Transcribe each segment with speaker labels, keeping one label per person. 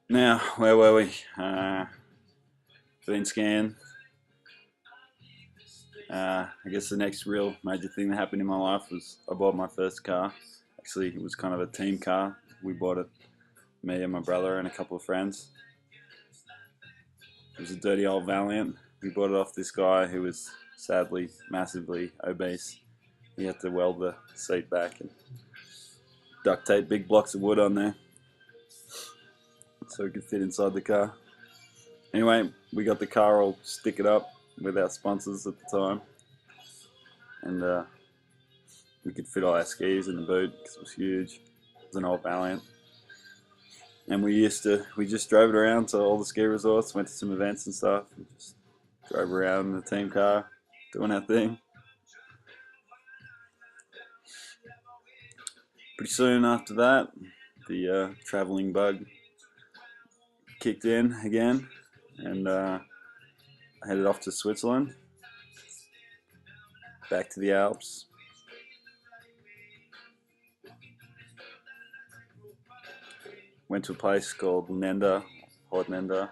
Speaker 1: Now, where were we? Been scanned. I guess the next real major thing that happened in my life was I bought my first car. Actually, it was kind of a team car. We bought it, me and my brother and a couple of friends. It was a dirty old Valiant. We bought it off this guy who was sadly massively obese. He had to weld the seat back and duct tape big blocks of wood on there so it could fit inside the car. Anyway, we got the car all stick it up with our sponsors at the time, and we could fit all our skis in the boot because it was huge. It was an old Valiant, and we just drove it around to all the ski resorts, went to some events and stuff, and just drove around in the team car, doing our thing. Pretty soon after that, the traveling bug kicked in again, and I headed off to Switzerland, back to the Alps. Went to a place called Nenda, Hot Nenda.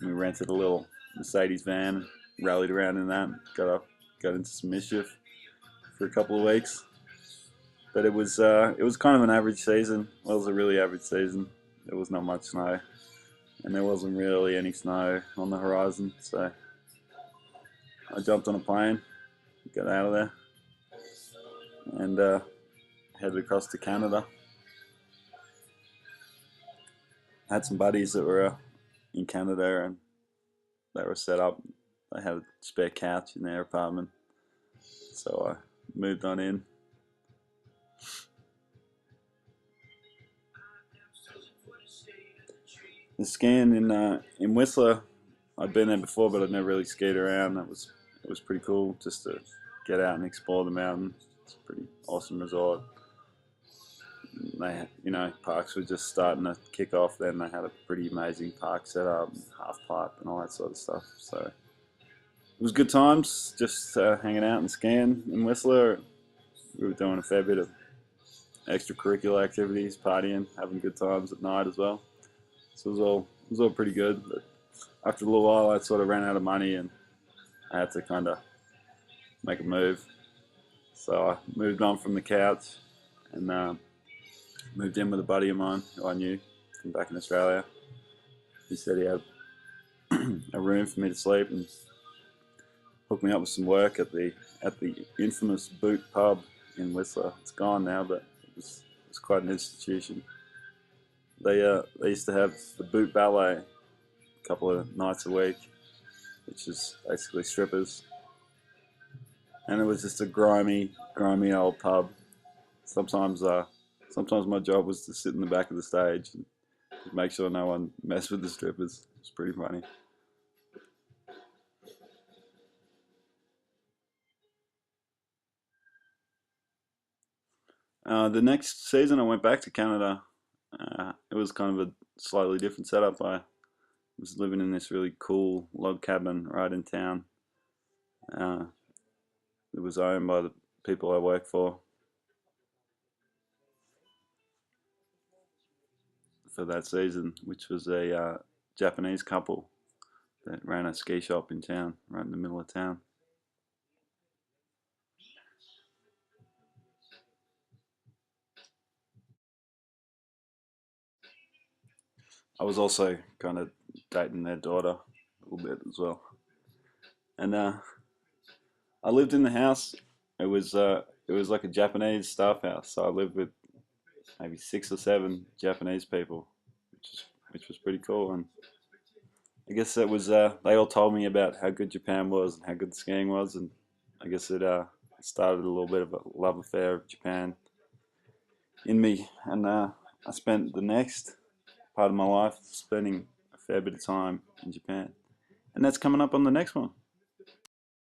Speaker 1: We rented a little Mercedes van, rallied around in that, got into some mischief for a couple of weeks. But it was kind of an average season. Well, it was a really average season. There was not much snow, and there wasn't really any snow on the horizon. So I jumped on a plane, got out of there, and headed across to Canada. I had some buddies that were in Canada, and they were set up. They had a spare couch in their apartment, so I moved on in. The scan in Whistler, I'd been there before, but I'd never really skied around. It was pretty cool just to get out and explore the mountain. It's a pretty awesome resort. Parks were just starting to kick off then. They had a pretty amazing park set up, half pipe and all that sort of stuff. So it was good times, just hanging out and skiing in Whistler. We were doing a fair bit of extracurricular activities, partying, having good times at night as well. So it was all pretty good. But after a little while, I sort of ran out of money and I had to kind of make a move. So I moved on from the couch and moved in with a buddy of mine who I knew from back in Australia. He said he had a room for me to sleep and hooked me up with some work at the infamous Boot Pub in Whistler. It's gone now, but it was quite an institution. They used to have the Boot Ballet a couple of nights a week, which is basically strippers, and it was just a grimy old pub. Sometimes my job was to sit in the back of the stage and make sure no one messed with the strippers. It's pretty funny. The next season I went back to Canada. It was kind of a slightly different setup. I was living in this really cool log cabin right in town. Uh, it was owned by the people I work for that season, which was a Japanese couple that ran a ski shop in town, right in the middle of town. I was also kind of dating their daughter a little bit as well, and I lived in the house. It was like a Japanese staff house, so I lived with maybe 6 or 7 Japanese people, which was pretty cool. And I guess that was they all told me about how good Japan was and how good the skiing was, and I guess it started a little bit of a love affair of Japan in me, and I spent the next part of my life spending a fair bit of time in Japan, and that's coming up on the next one.